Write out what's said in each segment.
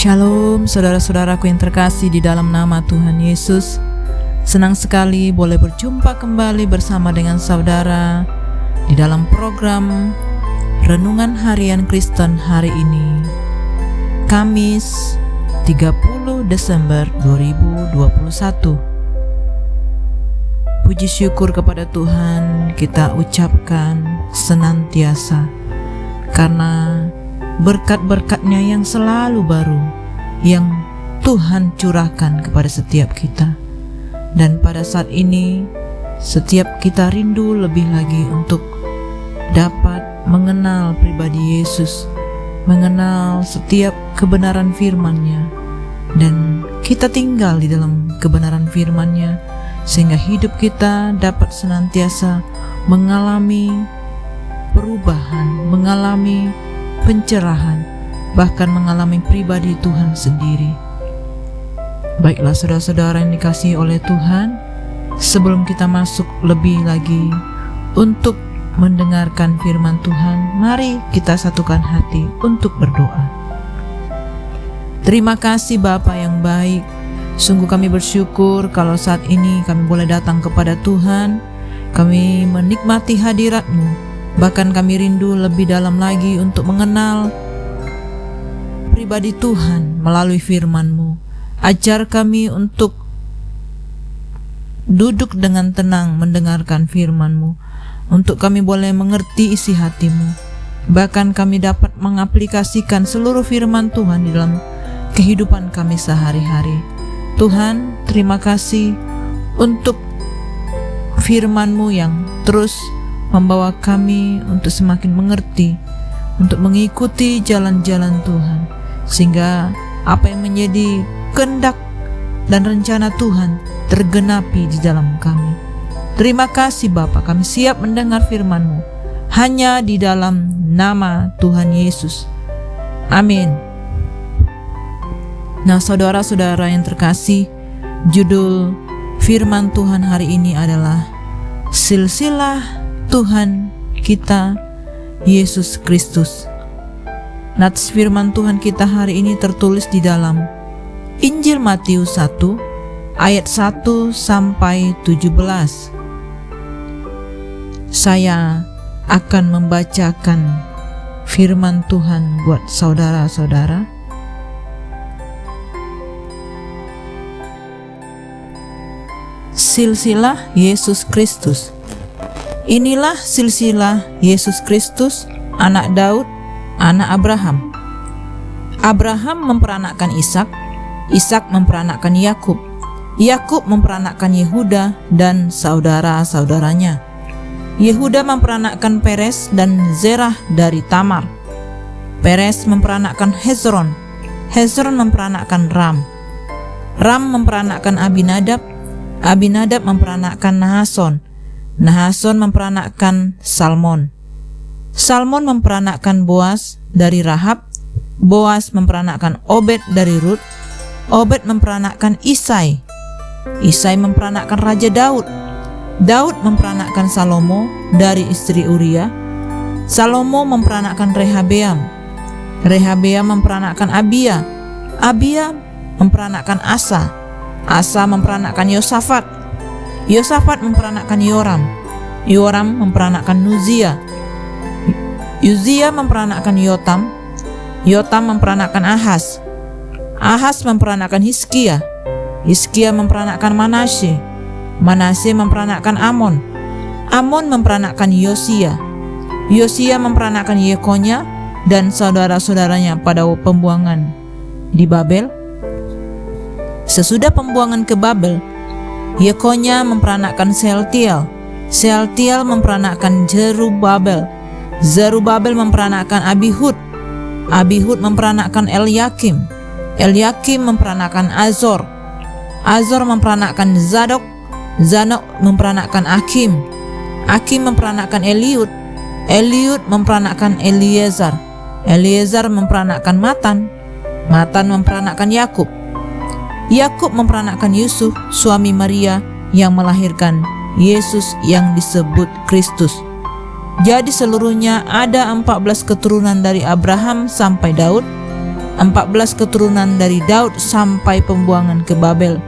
Shalom saudara-saudaraku yang terkasih di dalam nama Tuhan Yesus. Senang sekali boleh berjumpa kembali bersama dengan saudara di dalam program Renungan Harian Kristen hari ini, Kamis 30 Desember 2021. Puji syukur kepada Tuhan kita ucapkan senantiasa, karena berkat-berkat-Nya yang selalu baru yang Tuhan curahkan kepada setiap kita. Dan pada saat ini setiap kita rindu lebih lagi untuk dapat mengenal pribadi Yesus, mengenal setiap kebenaran firman-Nya, dan kita tinggal di dalam kebenaran firman-Nya sehingga hidup kita dapat senantiasa mengalami perubahan, mengalami pencerahan, bahkan mengalami pribadi Tuhan sendiri. Baiklah saudara-saudara yang dikasihi oleh Tuhan, sebelum kita masuk lebih lagi untuk mendengarkan firman Tuhan, mari kita satukan hati untuk berdoa. Terima kasih Bapa yang baik, sungguh kami bersyukur kalau saat ini kami boleh datang kepada Tuhan, kami menikmati hadirat-Mu. Bahkan kami rindu lebih dalam lagi untuk mengenal pribadi Tuhan melalui firman-Mu. Ajar kami untuk duduk dengan tenang mendengarkan firman-Mu, untuk kami boleh mengerti isi hati-Mu. Bahkan kami dapat mengaplikasikan seluruh firman Tuhan di dalam kehidupan kami sehari-hari. Tuhan, terima kasih untuk firman-Mu yang terus membawa kami untuk semakin mengerti, untuk mengikuti jalan-jalan Tuhan, sehingga apa yang menjadi kehendak dan rencana Tuhan tergenapi di dalam kami. Terima kasih Bapa, kami siap mendengar firman-Mu hanya di dalam nama Tuhan Yesus. Amin. Nah, saudara-saudara yang terkasih, judul firman Tuhan hari ini adalah Silsilah Tuhan kita Yesus Kristus. Nats firman Tuhan kita hari ini tertulis di dalam Injil Matius 1 ayat 1 sampai 17. Saya akan membacakan firman Tuhan buat saudara-saudara. Silsilah Yesus Kristus. Inilah silsilah Yesus Kristus, anak Daud, anak Abraham. Abraham memperanakkan Ishak, Ishak memperanakkan Yakub, Yakub memperanakkan Yehuda dan saudara-saudaranya. Yehuda memperanakkan Peres dan Zerah dari Tamar. Peres memperanakkan Hezron, Hezron memperanakkan Ram. Ram memperanakkan Abinadab, Abinadab memperanakkan Nahason, Nahason memperanakkan Salmon. Salmon memperanakkan Boas dari Rahab. Boas memperanakkan Obed dari Rut. Obed memperanakkan Isai. Isai memperanakkan Raja Daud. Daud memperanakkan Salomo dari istri Uria. Salomo memperanakkan Rehabeam. Rehabeam memperanakkan Abia. Abia memperanakkan Asa. Asa memperanakkan Yosafat. Yosafat memperanakkan Yoram. Yoram memperanakkan Uzia. Uzia memperanakkan Yotam. Yotam memperanakkan Ahaz. Ahaz memperanakkan Hizkia. Hizkia memperanakkan Manasye. Manasye memperanakkan Amon. Amon memperanakkan Yosia. Yosia memperanakkan Yekonya dan saudara-saudaranya pada pembuangan di Babel. Sesudah pembuangan ke Babel, Yekonya memperanakkan Sealtiel. Sealtiel memperanakkan Zerubabel. Zerubabel memperanakkan Abihud. Abihud memperanakkan Eliakim. Eliakim memperanakkan Azor. Azor memperanakkan Zadok. Zadok memperanakkan Akim. Akim memperanakkan Eliud. Eliud memperanakkan Eliezer. Eliezer memperanakkan Matan. Matan memperanakkan Yakub. Yakub memperanakkan Yusuf, suami Maria yang melahirkan Yesus yang disebut Kristus. Jadi seluruhnya ada 14 keturunan dari Abraham sampai Daud. 14 keturunan dari Daud sampai pembuangan ke Babel,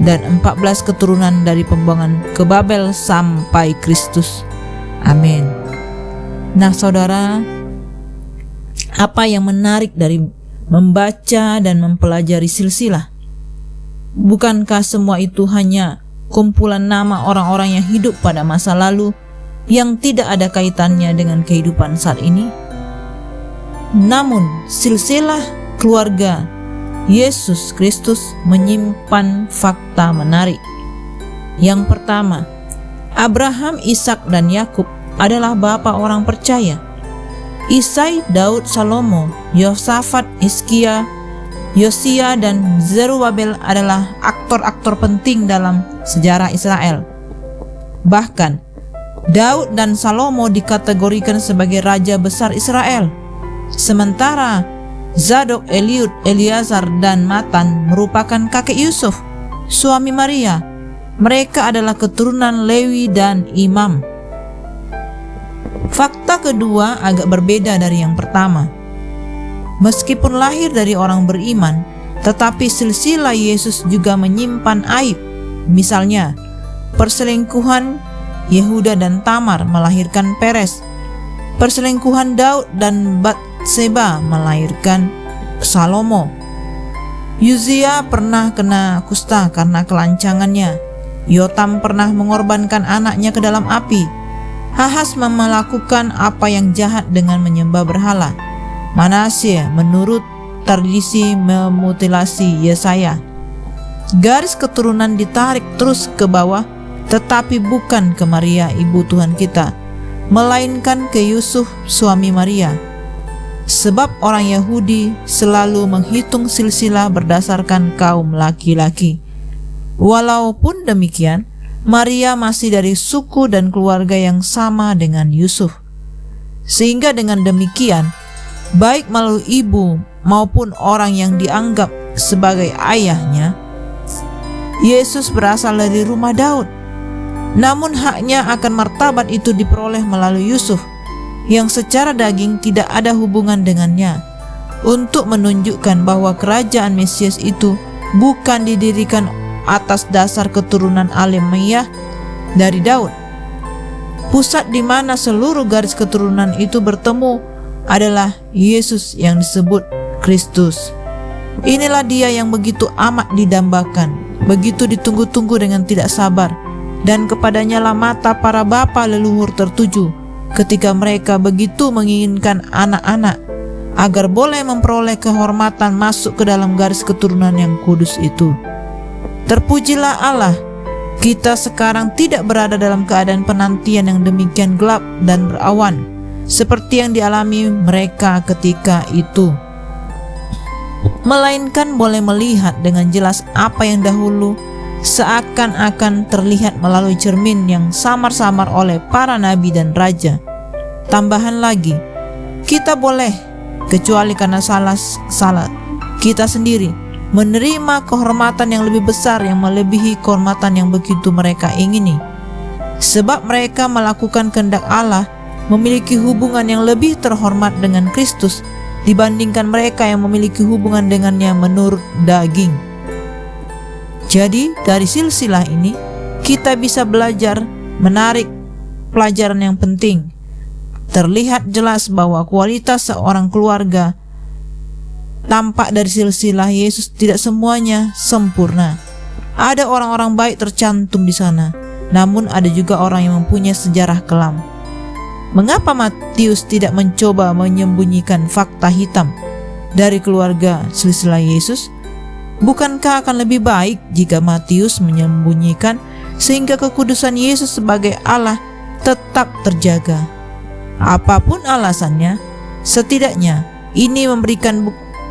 dan 14 keturunan dari pembuangan ke Babel sampai Kristus. Amin. Nah saudara, apa yang menarik dari membaca dan mempelajari silsilah? Bukankah semua itu hanya kumpulan nama orang-orang yang hidup pada masa lalu yang tidak ada kaitannya dengan kehidupan saat ini? Namun silsilah keluarga Yesus Kristus menyimpan fakta menarik. Yang pertama, Abraham, Ishak, dan Yakub adalah bapa orang percaya. Isai, Daud, Salomo, Yosafat, Hizkia, Yosia, dan Zerubabel adalah aktor-aktor penting dalam sejarah Israel. Bahkan, Daud dan Salomo dikategorikan sebagai raja besar Israel. Sementara Zadok, Eliud, Eleazar, dan Matan merupakan kakek Yusuf, suami Maria. Mereka adalah keturunan Lewi dan imam. Fakta kedua agak berbeda dari yang pertama. Meskipun lahir dari orang beriman, tetapi silsilah Yesus juga menyimpan aib. Misalnya, perselingkuhan Yehuda dan Tamar melahirkan Peres. Perselingkuhan Daud dan Batseba melahirkan Salomo. Uzia pernah kena kusta karena kelancangannya. Yotam pernah mengorbankan anaknya ke dalam api. Ahaz melakukan apa yang jahat dengan menyembah berhala. Manasye menurut tradisi memutilasi Yesaya. Garis keturunan ditarik terus ke bawah, tetapi bukan ke Maria ibu Tuhan kita, melainkan ke Yusuf suami Maria. Sebab orang Yahudi selalu menghitung silsilah berdasarkan kaum laki-laki. Walaupun demikian, Maria masih dari suku dan keluarga yang sama dengan Yusuf. Sehingga dengan demikian, baik melalui ibu maupun orang yang dianggap sebagai ayahnya, Yesus berasal dari rumah Daud. Namun haknya akan martabat itu diperoleh melalui Yusuf, yang secara daging tidak ada hubungan dengannya, untuk menunjukkan bahwa kerajaan Mesias itu bukan didirikan atas dasar keturunan Alamiah dari Daud. Pusat di mana seluruh garis keturunan itu bertemu adalah Yesus yang disebut Kristus. Inilah dia yang begitu amat didambakan, begitu ditunggu-tunggu dengan tidak sabar, dan kepadanya lah mata para bapa leluhur tertuju ketika mereka begitu menginginkan anak-anak agar boleh memperoleh kehormatan masuk ke dalam garis keturunan yang kudus itu. Terpujilah Allah, kita sekarang tidak berada dalam keadaan penantian yang demikian gelap dan berawan seperti yang dialami mereka ketika itu, melainkan boleh melihat dengan jelas apa yang dahulu seakan-akan terlihat melalui cermin yang samar-samar oleh para nabi dan raja. Tambahan lagi, kita boleh, kecuali karena salah kita sendiri, menerima kehormatan yang lebih besar yang melebihi kehormatan yang begitu mereka ingini. Sebab mereka melakukan kehendak Allah, memiliki hubungan yang lebih terhormat dengan Kristus dibandingkan mereka yang memiliki hubungan dengannya menurut daging. Jadi dari silsilah ini kita bisa belajar menarik pelajaran yang penting. Terlihat jelas bahwa kualitas seorang keluarga tampak dari silsilah Yesus tidak semuanya sempurna. Ada orang-orang baik tercantum di sana, namun ada juga orang yang mempunyai sejarah kelam. Mengapa Matius tidak mencoba menyembunyikan fakta hitam dari keluarga silsilah Yesus? Bukankah akan lebih baik jika Matius menyembunyikan sehingga kekudusan Yesus sebagai Allah tetap terjaga? Apapun alasannya, setidaknya ini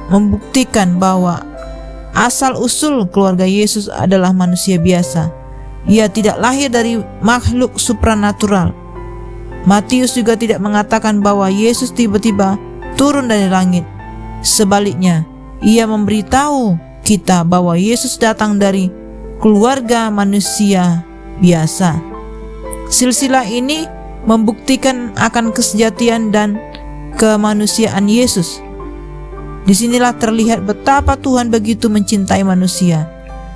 membuktikan bahwa asal-usul keluarga Yesus adalah manusia biasa. Ia tidak lahir dari makhluk supranatural. Matius juga tidak mengatakan bahwa Yesus tiba-tiba turun dari langit. Sebaliknya, ia memberitahu kita bahwa Yesus datang dari keluarga manusia biasa. Silsilah ini membuktikan akan kesejatian dan kemanusiaan Yesus. Disinilah terlihat betapa Tuhan begitu mencintai manusia.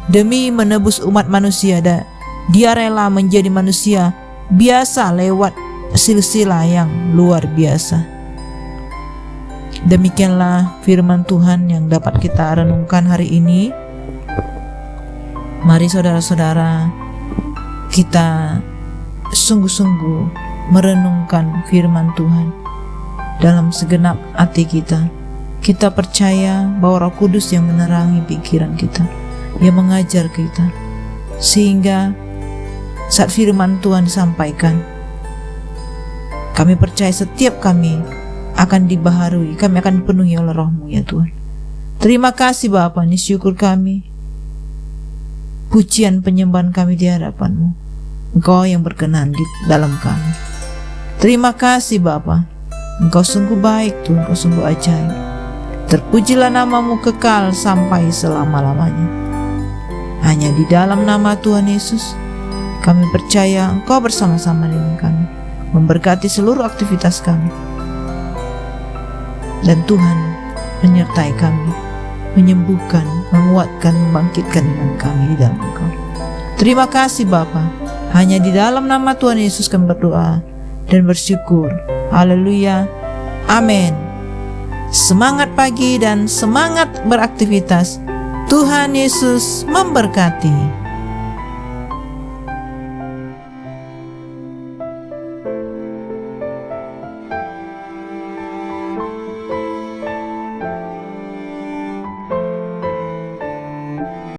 Demi menebus umat manusia, Dia rela menjadi manusia biasa lewat silsilah yang luar biasa. Demikianlah firman Tuhan yang dapat kita renungkan hari ini. Mari saudara-saudara, kita sungguh-sungguh merenungkan firman Tuhan dalam segenap hati kita. Kita percaya bahwa Roh Kudus yang menerangi pikiran kita, yang mengajar kita, sehingga saat firman Tuhan disampaikan, kami percaya setiap kami akan dibaharui, kami akan dipenuhi oleh Roh-Mu ya Tuhan. Terima kasih Bapa, ini syukur kami, pujian penyembahan kami di hadapan-Mu. Engkau yang berkenan di dalam kami. Terima kasih Bapa, Engkau sungguh baik Tuhan, Engkau sungguh ajaib. Terpujilah nama-Mu kekal sampai selama-lamanya. Hanya di dalam nama Tuhan Yesus kami percaya Engkau bersama-sama dengan kami, memberkati seluruh aktivitas kami, dan Tuhan menyertai kami, menyembuhkan, menguatkan, membangkitkan iman kami di dalam Engkau. Terima kasih Bapa. Hanya di dalam nama Tuhan Yesus kami berdoa dan bersyukur. Haleluya. Amin. Semangat pagi dan semangat beraktivitas. Tuhan Yesus memberkati.